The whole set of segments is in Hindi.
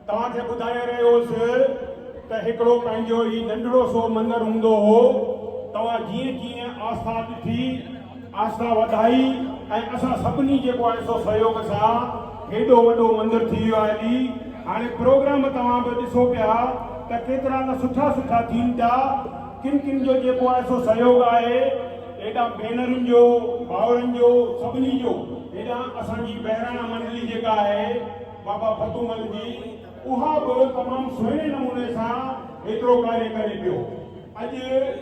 तव्हांखे ॿुधाए रहियोसि त हिकिड़ो पंहिंजो ई नंढड़ो सो मंदरु हूंदो हो। तव्हां जीअं जीअं आस्था ॾिठी, आस्था वधाई ऐं असां सभिनी जेको आहे सो सहयोग सां हेॾो वॾो मंदरु थी वियो आहे नी। हाणे प्रोग्राम तव्हां बि ॾिसो पिया त केतिरा न सुठा सुठा थियनि था। किन किन जो जेको आहे सो सहयोग आहे, एॾा भेनरुनि जो, भाउरनि जो, सभिनी जो। एॾा असांजी बहिराणा मंडली जेका आहे बाबा फतूमल जी, उहा बि तमामु सुहिणे नमूने सां एतिरो कार्य करे पियो। अॼु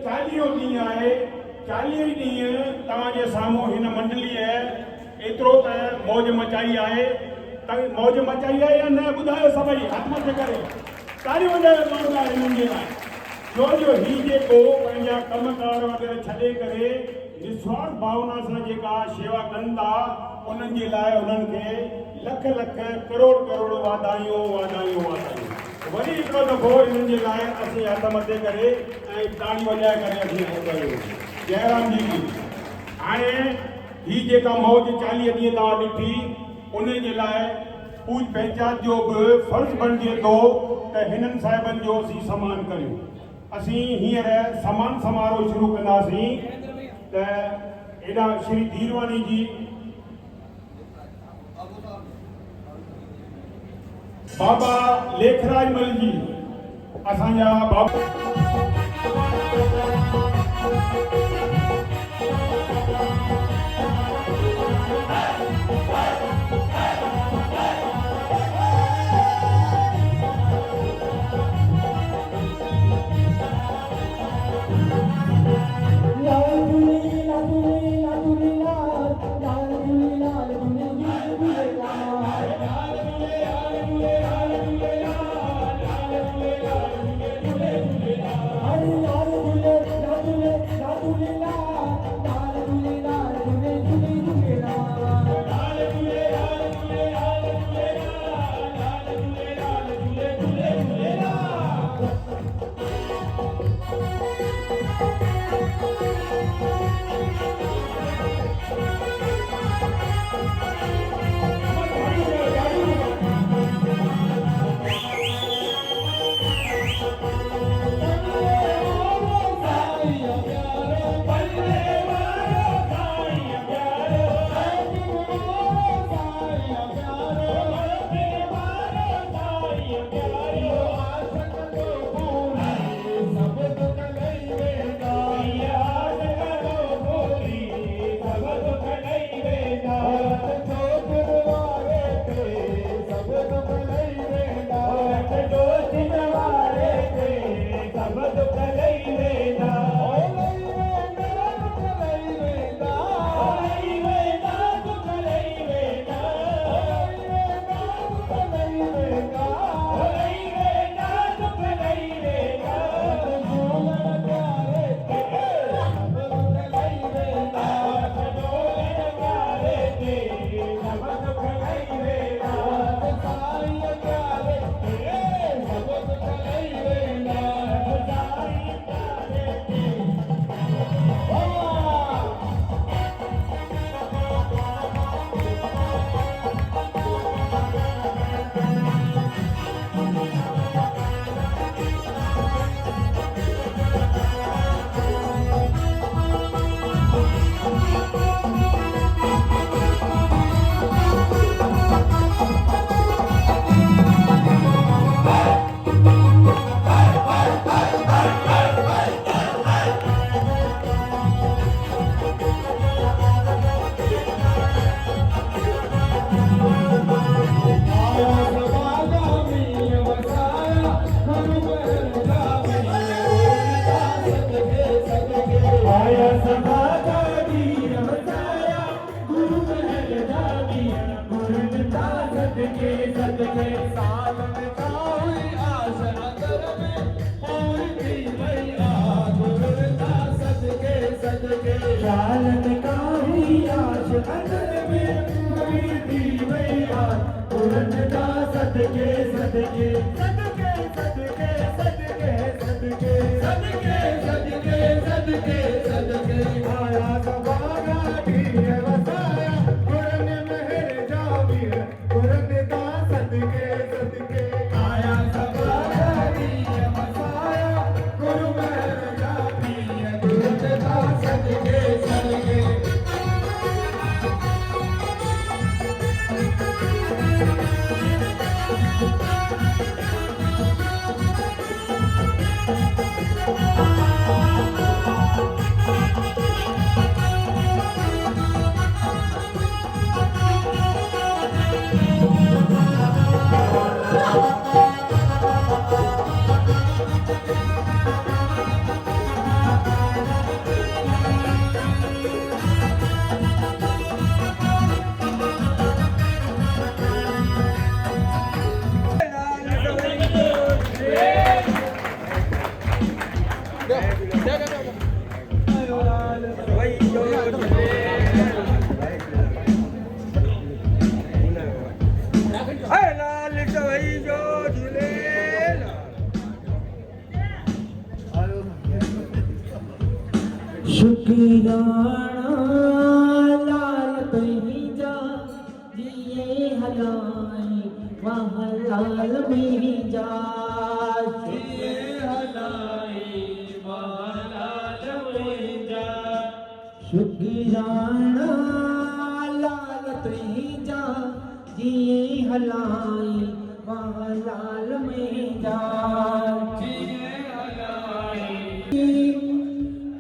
40 ॾींहं आहे, 40 ॾींहं तव्हांजे साम्हूं हिन मंडलीअ एतिरो त मौज मचाई आहे। मौज मचाई आहे या न ॿुधायो सभई हथ मथे करे, तारियूं वॼायो ज़ोरदार हिननि जे लाइ। छो जो ही जेको पंहिंजा कमकार वग़ैरह छॾे करे निस्वार्थ भावना सां जेका शेवा कनि था, उन्हनि जे लाइ उन्हनि खे लख लख करोड़ करोड़ वाधायूं वाधायूं वाधायूं। वरी हिकिड़ो दफ़ो हिननि जे लाइ असीं हथ मथे करे ऐं ताड़ी वॼाए करे असीं कयूं जयराम जी की। हाणे ही जेका मौज 40 ॾींहं तव्हां ॾिठी, उन जे लाइ पूज पंचायत जो बि फर्ज़ बणिजे थो त हिननि साहिबनि जो असीं सम्मान करियूं। असीं हींअर सम्मान समारोह शुरू कंदासीं त एॾा श्री धीरवानी जी, बाबा लेखराज मल जी, असांजा बाबा सदके शुक्राना लाल जा जिए हलाई वहाँ लाल में जा जिए हलाई वहाँ लाल में जा शुक्राना लाल जा जिए हलाई वहाँ लाल में जा जिए हलाई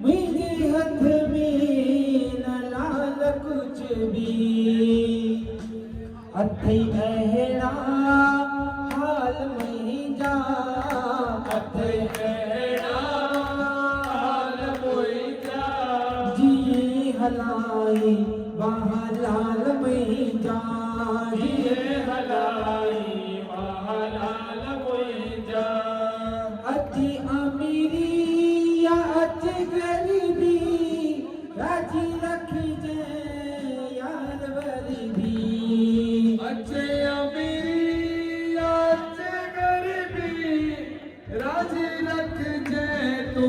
मुझे हाथ में न लाल कुछ भी अथई अहड़ा हाल में जा अथई अहड़ा हाल में जा जिए हलाई वहाँ लाल में जा जिए हलाई वहाँ लाल में जा अति अमीरी अच गरीबी राजी रखी जे यार गरीबी अच्छे अमीरी अच गरीबी राजी रख जे तो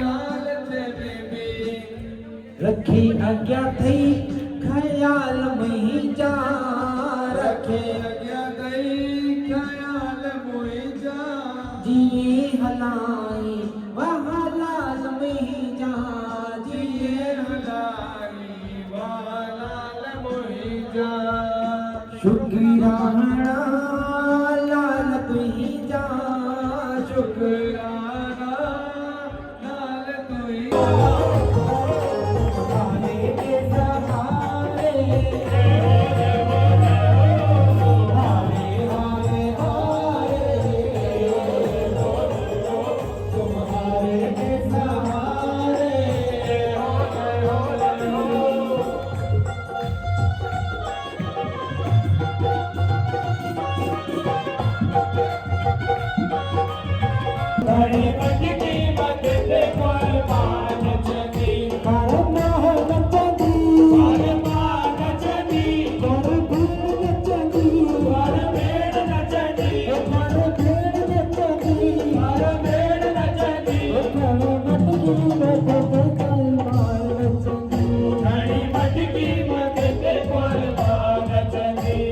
लाल ते बेबी रखी आज्ञा थई ख्याल में जा रखे आज्ञा थई ख्याल में जा जी हलाई वहाँ लाल में जा जिए हलाई वहाँ लाल में जा शुक्राना लाल में जा शुक्राना लाल में जा हारे के सहारे हारे हारे हारे तुम्हारे के सहारे बड़ी बड़ी मदद कुर्बान चली करना नचनी कुर्बान चली कुर्बान नचनी कुर्बान नचनी कुर्बान नचनी कुर्बान नचनी बड़ी बड़ी मदद कुर्बान चली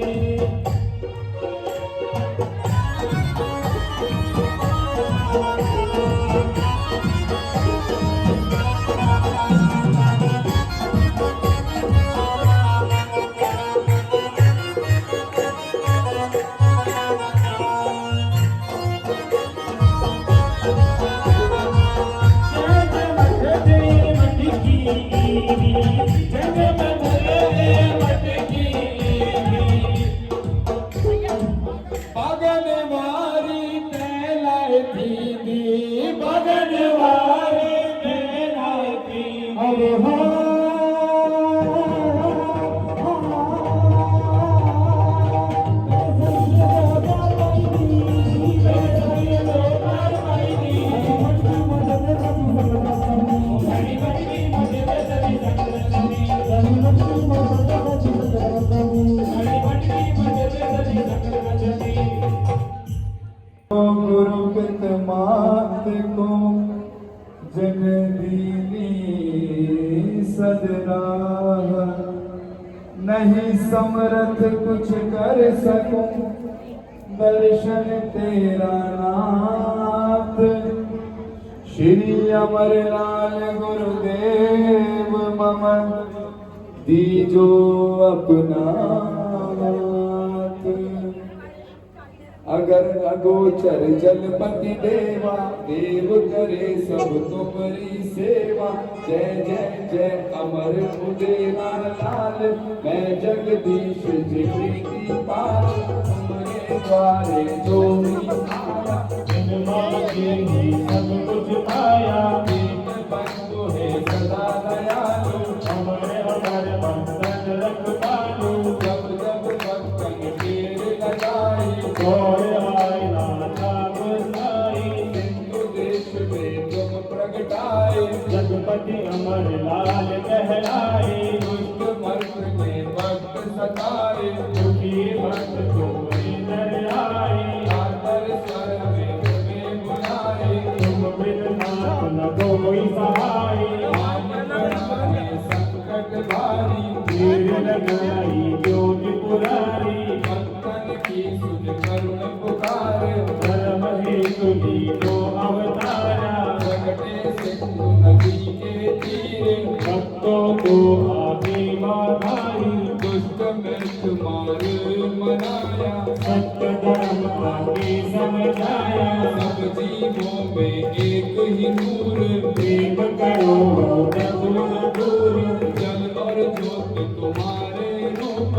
गुरुपित मात को जन दीनी सदराह नहीं समर्थ कुछ कर सकूं दर्शन तेरा नाथ श्री अमरलाल गुरुदेव मम दीजो अपना हाथ अगर अगोचर जलपति देवा, देव करे सब तुम्हारी सेवा। जय जय जय अमर उदय लाल, मैं जगदीश जी की पाल। तुम्हारे द्वारे जो भी आया, ही सब कुछ पाया। दीन बंधु है सदा दयालु, हमारे हमारे बंधन रख पालो। जब जब भक्तन कीर लगाई, कोई आए नाथा गुसाई। सिंधु देश में तुम प्रगटाए। जगपति अमर लाल कहलाए। दुष्ट मर्द ने भक्त सताए, दुखी भक्त तुम्हारी दर आए। आदर स्वर में तुम्हें बुलाए। तुम बिन नाथ न कोई सहाय। मान बढ़ाए संकट भारी, तीर लगाई ज्योति पुरारी। भक्तन की सुन करुण पुकार। धर्म हेतु दीनो अवतारा। प्रगटे सिंधु नदी के तीर, भक्तों को आगे बढ़ाई। दुष्ट मृत्यु मार मनाया। सत्य धर्म आगे समझाया। सब जीवों में एक ही नूर, प्रेम करो दूर दूर। जल और ज्योति तुम्हारे रूप।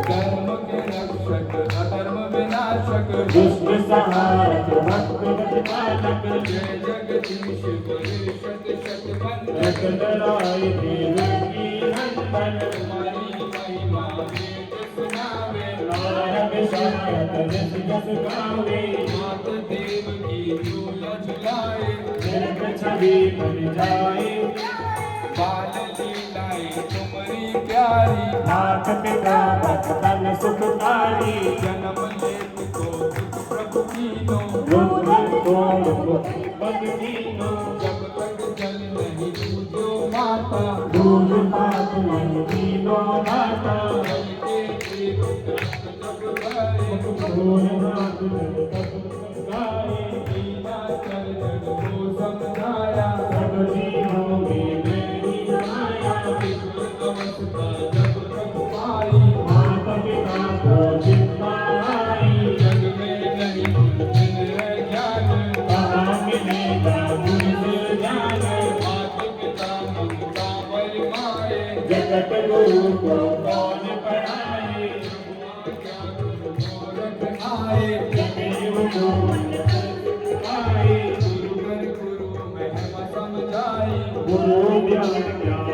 धर्म के रक्षक अधर्म विनाशक, दुष्ट संहारक भक्त पालक। जय जगदीश बड़े शत शत वंदन। रख डराई देव की नंदन। तुम्हारी महिमा वेद सुनावे। नारद शारद रस जस गावे। मात देव की झूला झुलाए। जग छवि बन जाए। बाल लीलाएं तुम्हारी प्यारी। नाथ पिता भक्तन सुखकारी। जन्म लेत को दुख प्रभु कीनो। रूप तोड़ पद दीनो। जब तक जल नहीं पूजो माता, दूध पात नहीं दीनो माता। जल के एक तृप्त जग भरे। दूर नाथ तप गाए। लीला चल जग को समझाया। सब जीवों में मेरी माया। विश्व अवस्था जब प्रभु पाई। माता पिता को चिंता आई। जग में नहीं कुछ है ज्ञान। कहाँ मिलेगा मुझे ज्ञान। माता पिता ममता परिमाए। जगत गुरु को कौन पढ़ाए। क्या गुरु गोरख आए। देव को मन आए। गुरु कर गुरु महिमा समझाई। गुरु ज्ञान ज्ञान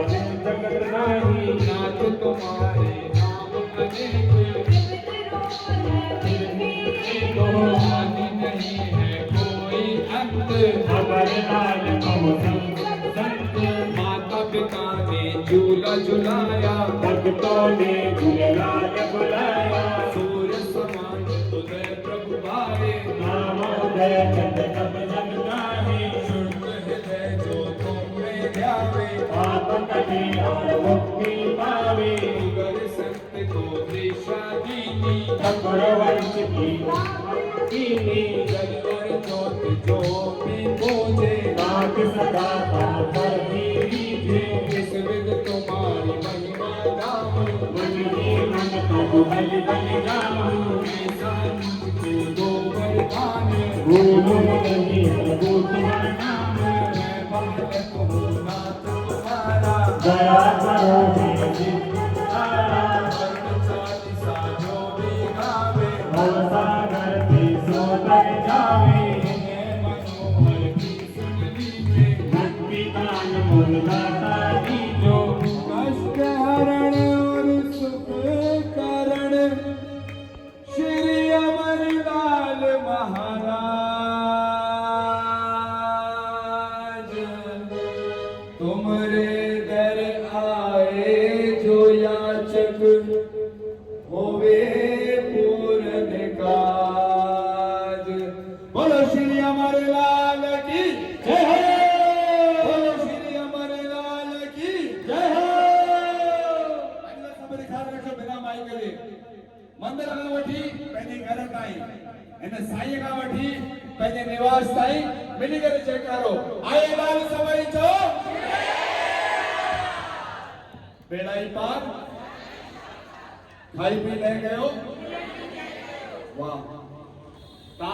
जगत नाही। नाथ तुम्हारे नाम अनेक, आदि नहीं है कोई अंत। अमर लाल कहो संत। माता पिता ने झूला झुलाया। भक्तों ने झूलेलाल बुलाया। सूर्य समान उदय प्रभु भाए। नामोदय जग तब जग गाहे। शुद्ध हृदय जो तुम में ध्यावे। पाप कटे और मुक्ति पावे। उगर संत को दिशा दीनी। चक्रवंश की कीनी। जल और ज्योत जो भी पूजे। नाथ सदा पर दीजिए। इस विद तुम्हारी महिमा गाऊं। मन ही मन तब बल बल जाऊं। ऐसा मुझको दो वरदान। भूलो नहीं प्रभु तुम्हारा नाम। मैं बालक हूँ नाथ तुम्हारा। दया करो मेरे तारा। वर्ग चालीसा जो भी गावे। भवसागर भी सो तर जावे। है मनोहर की सुन लीजिए। भक्ति दान मुन दाता दीजो। कष्ट हरण और सुख कारण, श्री अमरलाल महाराज। तुमरे दर आए जो याचक, होवे पूर्ण काज। बोलो श्री अमरलाल की जय हो। बोलो श्री अमरलाल की जय हो। अगला खबर ख्याल रखो बिना माई करे। मंदिर खां वठी पंहिंजे घर ताईं, हिन साईं खां वठी पंहिंजे निवास ताईं मिली करे जयकारो। आए लाल सवाई चओ बेड़ा ई पार खाई पी ले गयो वाह ता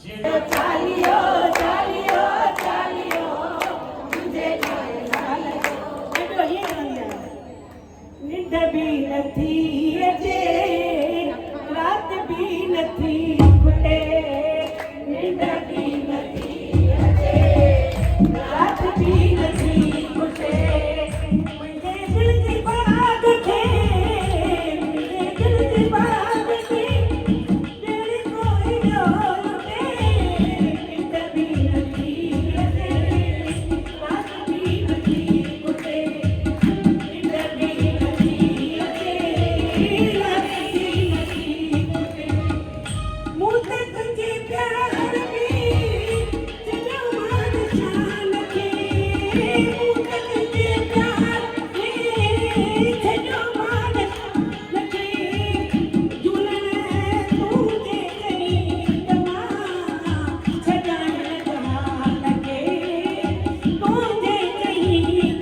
जी चालियो चालियो चालियो तुझे लाल एडो ये गंदा निंड भी नथी अचे रात भी नथी खुटे निंड भी नथी अचे रात भी नथी खुटे मुंहिंजे दिल जी बाग खे मुंहिंजे दिल जी बाग खे तेरी कोई ॾोल निंड भी नथी अचे रात भी नथी खुटे निंड भी नथी अचे रात भी नथी खुटे मूं ते तुंहिंजे प्यार में सॼो मान शान खे मूं ते तुंहिंजे प्यार में सॼो मान शान खे झूलण तुंहिंजे कई तमाम छॾण जहान खे तुंहिंजे कई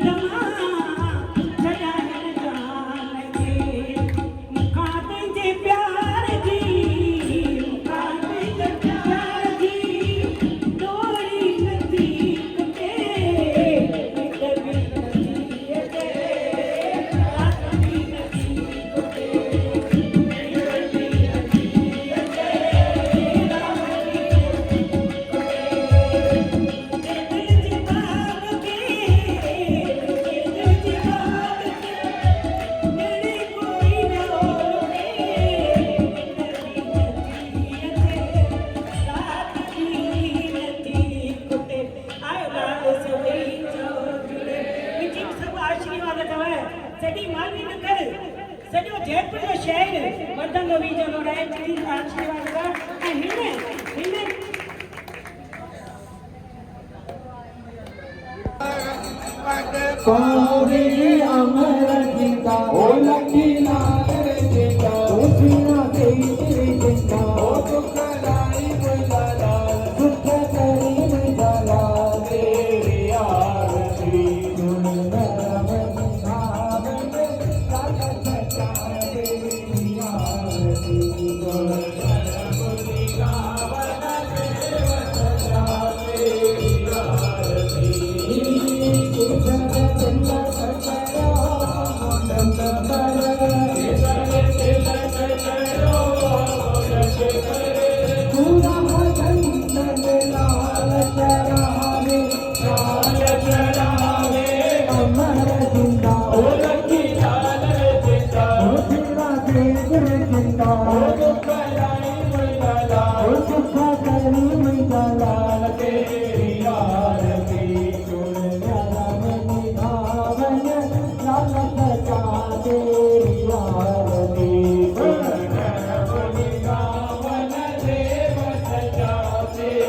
तमाम छॾण जहान खे मूंखां तुंहिंजे प्यार जी मूंखां तुंहिंजे प्यार जी डोरी नथी टुटे निंड भी नथी अचे रात भी नथी खुटे निंड भी नथी अचे रात भी नथी खुटे दिल जी बाग खे दिल जी बाग खे तेरी कोई ॾोल निंड भी नथी अचे रात भी नथी खुटे आयो लाल सुई जो जुड़े मुंहिंजी सभु आशीर्वाद अथव सॼी मालवी न कर सॼो जयपुर जो शहर वधंदो वीजंदो रहे मुंहिंजी आशीर्वाद अथव ऐं हिन कौवे अमर जिंदा ओ लकी लाल जिंदा ओ सीना तेरे जिंदा ओ दुखलाई मुझा लाल दुख करी मुझा लाल तेरी आरती सुन नरम भावन लाल सचा तेरी आरती सुन नरम गावन देव सचा तेरी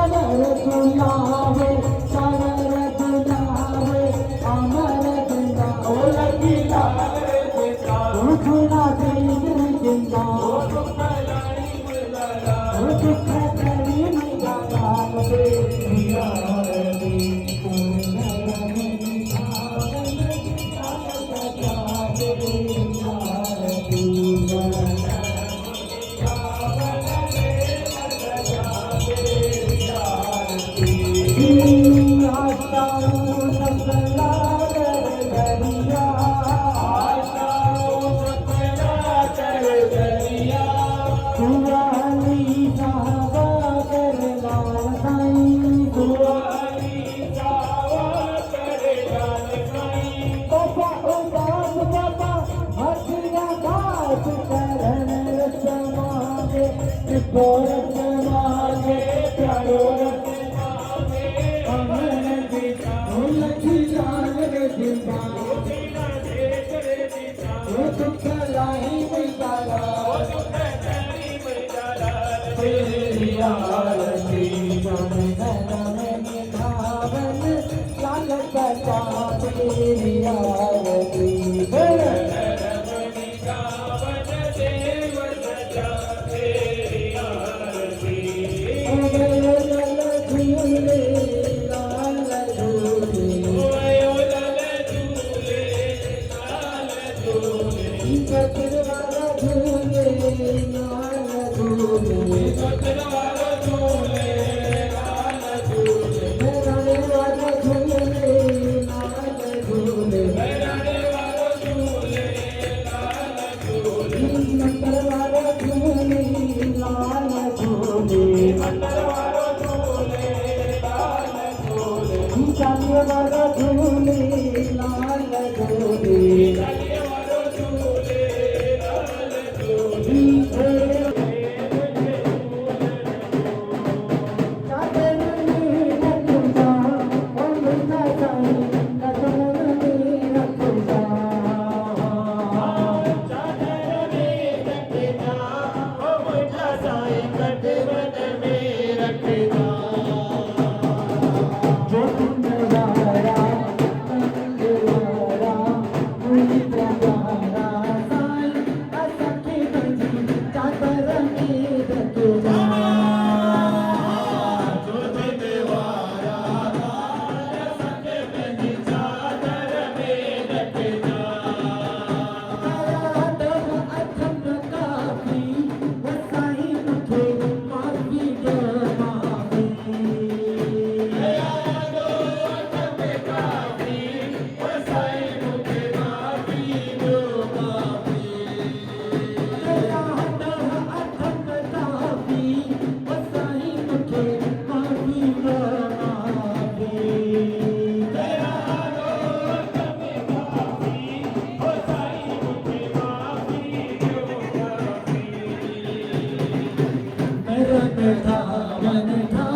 आरती धावन था